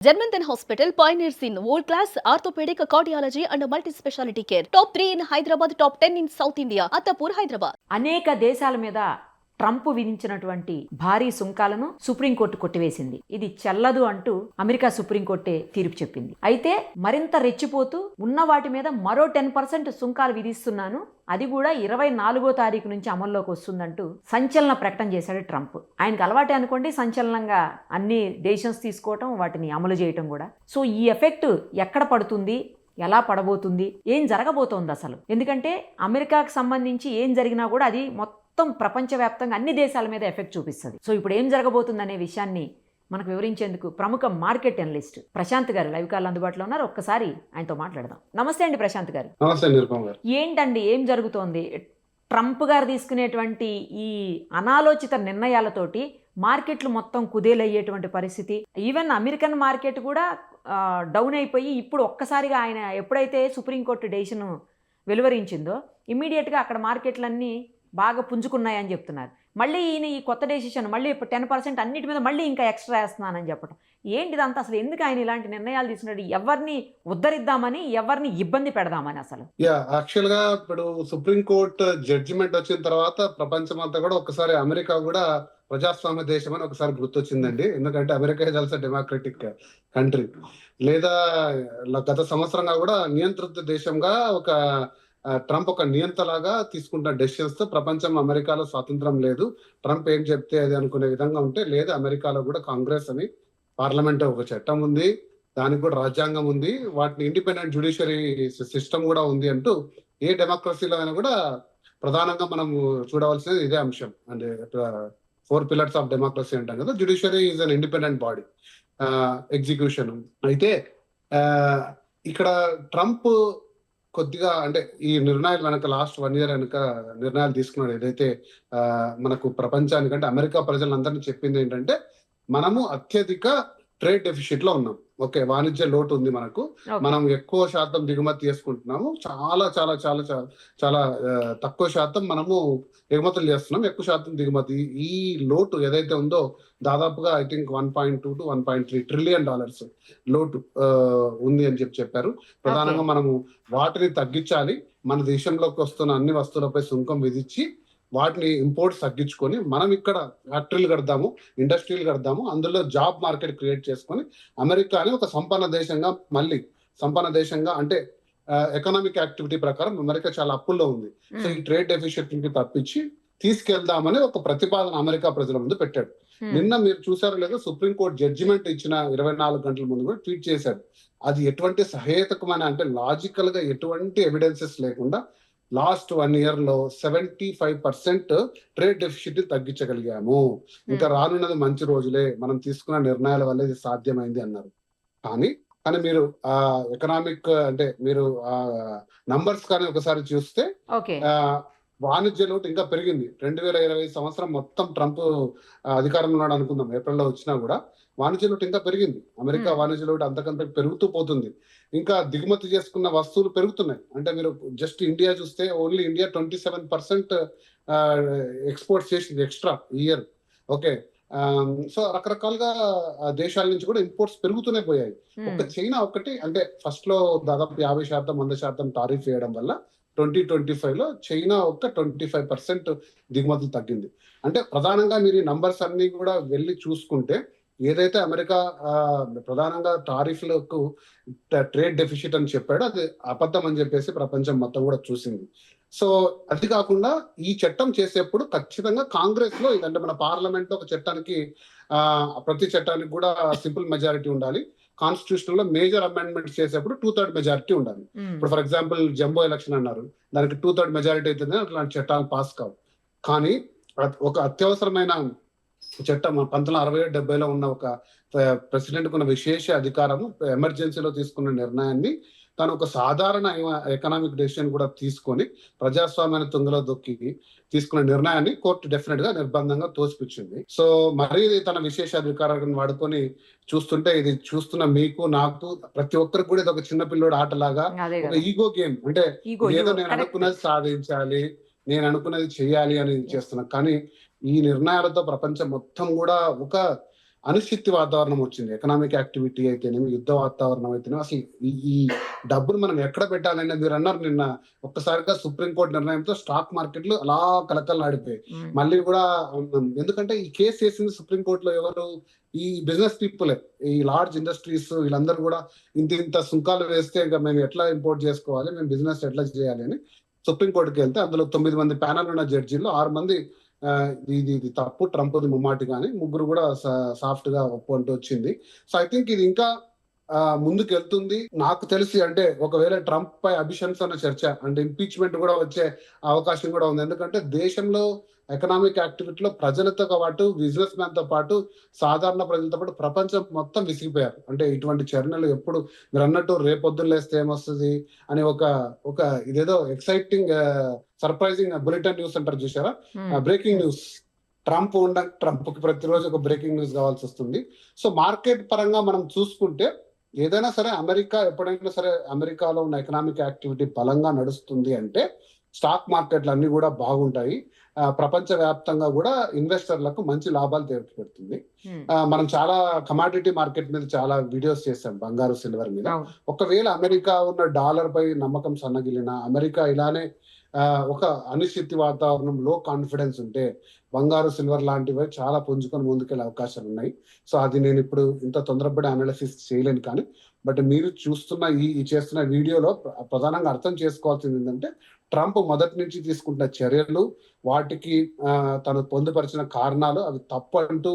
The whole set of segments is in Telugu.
Janmanthan Hospital pioneers in world-class orthopedic, cardiology and multi-specialty care. Top 3 in Hyderabad, top 10 in South India. Attapur, Hyderabad. అనేక దేశాల మీద ట్రంప్ విధించినటువంటి భారీ సుంకాలను సుప్రీంకోర్టు కొట్టివేసింది. ఇది చెల్లదు అంటూ అమెరికా సుప్రీంకోర్టే తీర్పు చెప్పింది. అయితే మరింత రెచ్చిపోతూ ఉన్న వాటి మీద మరో 10% సుంకాలు విధిస్తున్నాను, అది కూడా 24వ తారీఖు నుంచి అమల్లోకి వస్తుందంటూ సంచలన ప్రకటన చేశాడు ట్రంప్. ఆయనకు అలవాటే అనుకోండి సంచలనంగా అన్ని డెసిషన్స్ తీసుకోవటం, వాటిని అమలు చేయటం కూడా. సో ఈ ఎఫెక్ట్ ఎక్కడ పడుతుంది, ఎలా పడబోతుంది, ఏం జరగబోతోంది అసలు? ఎందుకంటే అమెరికాకు సంబంధించి ఏం జరిగినా కూడా అది మొత్తం ప్రపంచవ్యాప్తంగా అన్ని దేశాల మీద ఎఫెక్ట్ చూపిస్తుంది. సో ఇప్పుడు ఏం జరగబోతుంది అనే విషయాన్ని మనకు వివరించేందుకు ప్రముఖ మార్కెట్ అనలిస్ట్ ప్రశాంత్ గారు లైవ్ కాల్ అందుబాటులో ఉన్నారు. ఒక్కసారి ఆయనతో మాట్లాడదాం. నమస్తే అండి ప్రశాంత్ గారు. ఏంటండి ఏం జరుగుతోంది? ట్రంప్ గారు తీసుకునేటువంటి ఈ అనాలోచిత నిర్ణయాలతోటి మార్కెట్లు మొత్తం కుదేలయ్యేటువంటి పరిస్థితి. ఈవెన్ అమెరికన్ మార్కెట్ కూడా డౌన్ అయిపోయి ఇప్పుడు ఒక్కసారిగా ఆయన ఎప్పుడైతే సుప్రీంకోర్టు డెసిషన్ వెలువరించిందో ఇమ్మీడియట్గా అక్కడ మార్కెట్లన్నీ బాగా పుంజుకున్నాయని చెప్తున్నారు. మళ్ళీ ఈయన ఈ కొత్త డెసిషన్ మళ్ళీ 10% అన్నిటి మీద మళ్ళీ ఇంకా ఎక్స్ట్రా వేస్తున్నానని చెప్పడం ఏంటిదంతా? అసలు ఎందుకు ఆయన ఇలాంటి నిర్ణయాలు తీసుకున్నాడు? ఎవరిని ఉద్ధరిద్దామని, ఎవరిని ఇబ్బంది పెడదామని? అసలు యాక్చువల్ గా ఇప్పుడు సుప్రీంకోర్టు జడ్జిమెంట్ వచ్చిన తర్వాత ప్రపంచం అంతా కూడా ఒకసారి అమెరికా కూడా ప్రజాస్వామ్య దేశం అని ఒకసారి గుర్తొచ్చిందండి. ఎందుకంటే America is also democratic country. లేదా గత సంవత్సరంగా కూడా నియంత్రిత దేశంగా ఒక ట్రంప్ ఒక నియంతలాగా తీసుకుంటున్న డెసిషన్స్ తో ప్రపంచం అమెరికాలో స్వాతంత్రం లేదు, ట్రంప్ ఏం చెప్తే అది అనుకునే విధంగా ఉంటే లేదు. అమెరికాలో కూడా కాంగ్రెస్ అని పార్లమెంట్ ఒక చట్టం ఉంది, దానికి కూడా రాజ్యాంగం ఉంది, వాటిని ఇండిపెండెంట్ జ్యుడిషియరీ సిస్టమ్ కూడా ఉంది అంటూ ఏ డెమోక్రసీలో అయినా కూడా ప్రధానంగా మనం చూడవలసినది ఇదే అంశం. అంటే 4 pillars ఆఫ్ డెమోక్రసీ అంటాం కదా. Judiciary is an independent body, execution. అయితే ఇక్కడ ట్రంప్ కొద్దిగా అంటే ఈ నిర్ణయాలు వెనక లాస్ట్ 1 year వెనక నిర్ణయాలు తీసుకున్నాడు. ఏదైతే మనకు ప్రపంచానికంటే అమెరికా ప్రజలందరినీ చెప్పింది ఏంటంటే మనము అత్యధిక ట్రేడ్ డెఫిషిట్ లో ఉన్నాం. ఓకే, వాణిజ్య లోటు ఉంది మనకు, మనం ఎక్కువ శాతం దిగుమతి చేసుకుంటున్నాము, చాలా చాలా చాలా చాలా చాలా తక్కువ శాతం మనము ఎగుమతులు చేస్తున్నాం, ఎక్కువ శాతం దిగుమతి. ఈ లోటు ఏదైతే ఉందో దాదాపుగా ఐ థింక్ $1.2 to $1.3 trillion లోటు ఉంది అని చెప్పారు. ప్రధానంగా మనము వాటిని తగ్గించాలి, మన దేశంలోకి వస్తున్న అన్ని వస్తువులపై సుంకం విధించి వాటిని ఇంపోర్ట్స్ తగ్గించుకొని మనం ఇక్కడ ఫ్యాక్టరీలు కడదాము, ఇండస్ట్రీలు కడదాము, అందులో జాబ్ మార్కెట్ క్రియేట్ చేసుకొని అమెరికాని ఒక సంపన్న దేశంగా, మళ్ళీ సంపన్న దేశంగా అంటే ఎకనామిక్ యాక్టివిటీ ప్రకారం అమెరికా చాలా అప్పుల్లో ఉంది. సో ఈ ట్రేడ్ డెఫిషిట్ కి తప్పించి తీసుకెళ్దామని ఒక ప్రతిపాదన అమెరికా ప్రజల ముందు పెట్టాడు. నిన్న మీరు చూసారో లేదో సుప్రీంకోర్టు జడ్జిమెంట్ ఇచ్చిన 24 గంటల ముందు కూడా ట్వీట్ చేశాడు. అది ఎటువంటి సహేతుకమైన అంటే లాజికల్ గా ఎటువంటి ఎవిడెన్సెస్ లేకుండా లాస్ట్ 1 year లో 75% ట్రేడ్ డెఫిషిట్ తగ్గించగలిగాము, ఇంకా రానున్నది మంచి రోజులే, మనం తీసుకున్న నిర్ణయాల వల్ల ఇది సాధ్యమైంది అన్నారు. కానీ మీరు ఆ ఎకనామిక్ అంటే మీరు ఆ నంబర్స్ కానీ ఒకసారి చూస్తే వాణిజ్య లోటు ఇంకా పెరిగింది. 2020 సంవత్సరం మొత్తం ట్రంప్ అధికారంలో ఉన్నాడు అనుకుందాం, ఏప్రిల్లో వచ్చినా కూడా వాణిజ్య లోటు ఇంకా పెరిగింది. అమెరికా వాణిజ్య లోటు అంతకంత పెరుగుతూ పోతుంది. ఇంకా దిగుమతి చేసుకున్న వస్తువులు పెరుగుతున్నాయి. అంటే మీరు జస్ట్ ఇండియా చూస్తే ఓన్లీ ఇండియా 27% ఎక్స్పోర్ట్స్ చేసింది ఎక్స్ట్రా ఇయర్. ఓకే, సో రకరకాలుగా దేశాల నుంచి కూడా ఇంపోర్ట్స్ పెరుగుతూనే పోయాయి. ఒక చైనా ఒకటి అంటే ఫస్ట్ లో దాదాపు 50%, 100% టారిఫ్ వేయడం వల్ల 2025 లో చైనా ఒక 25% దిగుమతులు తగ్గింది. అంటే ప్రధానంగా మీరు ఈ నంబర్స్ అన్ని కూడా వెళ్ళి చూసుకుంటే ఏదైతే అమెరికా ప్రధానంగా టారిఫ్లకు ట్రేడ్ డెఫిషిట్ అని చెప్పాడో అది అబద్ధం అని చెప్పేసి ప్రపంచం మొత్తం కూడా చూసింది. సో అది కాకుండా ఈ చట్టం చేసేప్పుడు ఖచ్చితంగా కాంగ్రెస్ లో ఇదంటే మన పార్లమెంట్ లో ఒక చట్టానికి ప్రతి చట్టానికి కూడా సింపుల్ మెజారిటీ ఉండాలి. కాన్స్టిట్యూషన్ లో మేజర్ అమెండ్మెంట్స్ చేసేప్పుడు 2/3 మెజారిటీ ఉండాలి. ఇప్పుడు ఫర్ ఎగ్జాంపుల్ జంబో ఎలక్షన్ అన్నారు, దానికి 2/3 మెజారిటీ అవుతుంది, అట్లాంటి చట్టాలు పాస్ కావు. కానీ ఒక అత్యవసరమైన చట్టం 1960-70లో ఉన్న ఒక ప్రెసిడెంట్ కున్న విశేష అధికారము ఎమర్జెన్సీలో తీసుకున్న నిర్ణయాన్ని తను ఒక సాధారణ ఎకనామిక్ డెసిషన్ కూడా తీసుకొని ప్రజాస్వామ్యాన్ని తుంగలో దొక్కి తీసుకున్న నిర్ణయాన్ని కోర్టు డెఫినెట్ గా నిర్బంధంగా తోసిపుచ్చింది. సో మరీ తన విశేష అధికారాన్ని వాడుకొని చూస్తుంటే ఇది చూస్తున్న మీకు, నాకు, ప్రతి ఒక్కరికి కూడా ఇది ఒక చిన్న పిల్లోడు ఆటలాగా, ఒక ఈగో గేమ్. అంటే ఏదో నేను అనుకున్నది సాధించాలి, నేను అనుకున్నది చెయ్యాలి అని చేస్తున్నా. కానీ ఈ నిర్ణయాలతో ప్రపంచం మొత్తం కూడా ఒక అనిశ్చితి వాతావరణం వచ్చింది. ఎకనామిక్ యాక్టివిటీ అయితేనేమి, యుద్ధ వాతావరణం అయితేనేమి, అసలు ఈ డబ్బును మనం ఎక్కడ పెట్టాలని మీరు అన్నారు నిన్న. ఒక్కసారిగా సుప్రీంకోర్టు నిర్ణయంతో స్టాక్ మార్కెట్లు అలా కలకల్లాడిపోయాయి. మళ్ళీ కూడా ఎందుకంటే ఈ కేసు వేసింది సుప్రీంకోర్టులో ఎవరు? ఈ బిజినెస్ పీపుల్, ఈ లార్జ్ ఇండస్ట్రీస్, వీళ్ళందరూ కూడా ఇంత సుంకాలు వేస్తే ఇంకా మేము ఎట్లా ఇంపోర్ట్ చేసుకోవాలి, మేము బిజినెస్ ఎట్లా చేయాలి అని సుప్రీంకోర్టుకి వెళ్తే అందులో 9 మంది ప్యానల్ ఉన్న జడ్జీల్లో 6 మంది ఇది తప్పు, ట్రంప్ ముమ్మాటి, కానీ 3 కూడా సాఫ్ట్ గా ఒప్పు అంటూ వచ్చింది. సో ఐ థింక్ ఇది ఇంకా ముందుకు వెళ్తుంది. నాకు తెలిసి అంటే ఒకవేళ ట్రంప్ పై అభిశంసన చర్చ అంటే ఇంపీచ్మెంట్ కూడా వచ్చే అవకాశం కూడా ఉంది. ఎందుకంటే దేశంలో ఎకనామిక్ యాక్టివిటీలో ప్రజలతో పాటు, బిజినెస్ మ్యాన్ తో పాటు, సాధారణ ప్రజలతో పాటు ప్రపంచం మొత్తం విసిగిపోయారు. అంటే ఇటువంటి చర్యలు ఎప్పుడు మీరు అన్నట్టు రేపొద్దున లేస్తే ఏమొస్తుంది అని ఒక ఇదేదో ఎక్సైటింగ్ సర్ప్రైజింగ్ బులెటిన్ న్యూస్ అంటారు చూసారా, బ్రేకింగ్ న్యూస్. ట్రంప్ కి ప్రతిరోజు ఒక బ్రేకింగ్ న్యూస్ కావాల్సి వస్తుంది. సో మార్కెట్ పరంగా మనం చూసుకుంటే ఏదైనా సరే ఎప్పుడైనా సరే అమెరికాలో ఉన్న ఎకనామిక్ యాక్టివిటీ బలంగా నడుస్తుంది అంటే స్టాక్ మార్కెట్లు అన్ని కూడా బాగుంటాయి. ప్రపంచ వ్యాప్తంగా కూడా ఇన్వెస్టర్లకు మంచి లాభాలు తెచ్చిపెడుతుంది. మనం చాలా కమాడిటీ మార్కెట్ మీద చాలా వీడియోస్ చేసాం, బంగారు సిల్వర్ మీద. ఒకవేళ అమెరికా ఉన్న డాలర్ పై నమ్మకం సన్నగిలిన, అమెరికా ఇలానే ఒక అనిశ్చితి వాతావరణం, లో కాన్ఫిడెన్స్ ఉంటే బంగారు సిల్వర్ లాంటివి చాలా పుంజుకొని ముందుకెళ్ళే అవకాశాలు ఉన్నాయి. సో అది నేను ఇప్పుడు ఇంత తొందరపడి అనాలిసిస్ చేయలేను. కానీ బట్ మీరు చూస్తున్న ఈ చేస్తున్న వీడియోలో ప్రధానంగా అర్థం చేసుకోవాల్సింది ఏంటంటే ట్రంప్ మొదటి నుంచి తీసుకుంటున్న చర్యలు, వాటికి తను పొందుపరిచిన కారణాలు అవి తప్పు అంటూ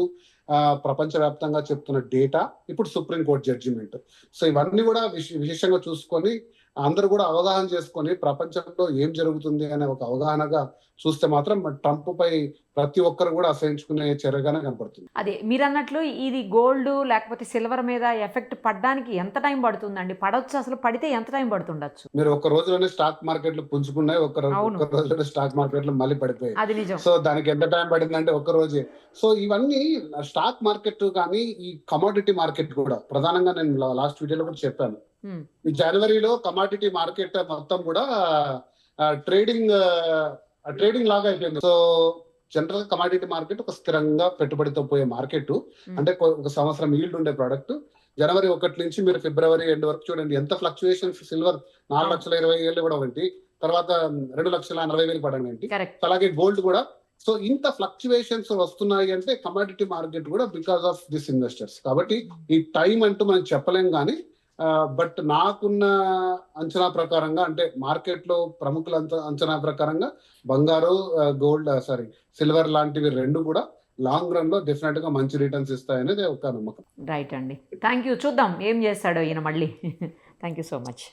ప్రపంచవ్యాప్తంగా చెప్తున్న డేటా, ఇప్పుడు సుప్రీంకోర్టు జడ్జిమెంట్. సో ఇవన్నీ కూడా విశేషంగా చూసుకొని అందరూ కూడా అవగాహన చేసుకొని ప్రపంచంలో ఏం జరుగుతుంది అనే ఒక అవగాహనగా చూస్తే మాత్రం ట్రంప్ పై ప్రతి ఒక్కరు కూడా అసహించుకునే చర్యగానే కనపడుతుంది. అదే మీరు అన్నట్లు ఇది గోల్డ్ లేకపోతే సిల్వర్ మీద ఎఫెక్ట్ పడడానికి ఎంత టైం పడుతుందండి? పడవచ్చు, అసలు పడితే ఎంత టైం పడుతుండొచ్చు? మీరు ఒక రోజులోనే స్టాక్ మార్కెట్లు పుంజుకున్నాయి, ఒక రోజులోనే స్టాక్ మార్కెట్లు మళ్ళీ పడిపోయాయి. అది నిజం. సో దానికి ఎంత టైం పడిందంటే ఒక రోజే. సో ఇవన్నీ స్టాక్ మార్కెట్ కానీ ఈ కమోడిటీ మార్కెట్ కూడా ప్రధానంగా నేను లాస్ట్ వీడియోలో కూడా చెప్పాను. ఈ జనవరిలో కమాడిటీ మార్కెట్ మొత్తం కూడా ట్రేడింగ్ లాగా అయిపోయింది. సో జనరల్ గా కమాడిటీ మార్కెట్ ఒక స్థిరంగా పెట్టుబడితో పోయే మార్కెట్. అంటే ఒక సంవత్సరం ఈల్డ్ ఉండే ప్రోడక్ట్. జనవరి 1 నుంచి మీరు ఫిబ్రవరి ఎండ్ వరకు చూడండి ఎంత ఫ్లక్చుయేషన్స్. సిల్వర్ 4,20,000 కూడా ఒకటి, తర్వాత 2,40,000 పడండి ఏంటి, అలాగే గోల్డ్ కూడా. సో ఇంత ఫ్లక్చుయేషన్స్ వస్తున్నాయి అంటే కమాడిటీ మార్కెట్ కూడా బికాస్ ఆఫ్ దిస్ ఇన్వెస్టర్స్. కాబట్టి ఈ టైం అంటూ మనం చెప్పలేం. కానీ బట్ నాకున్న అంచనా ప్రకారంగా, అంటే మార్కెట్ లో ప్రముఖుల అంచనా ప్రకారంగా బంగారు, సిల్వర్ లాంటివి రెండు కూడా లాంగ్ రన్ లో డెఫినెట్ గా మంచి రిటర్న్స్ ఇస్తాయనేది ఒక నమ్మకం. రైట్ అండి, థ్యాంక్ యూ. చూద్దాం ఏం చేస్తాడో ఈయన మళ్ళీ. Thank you so much.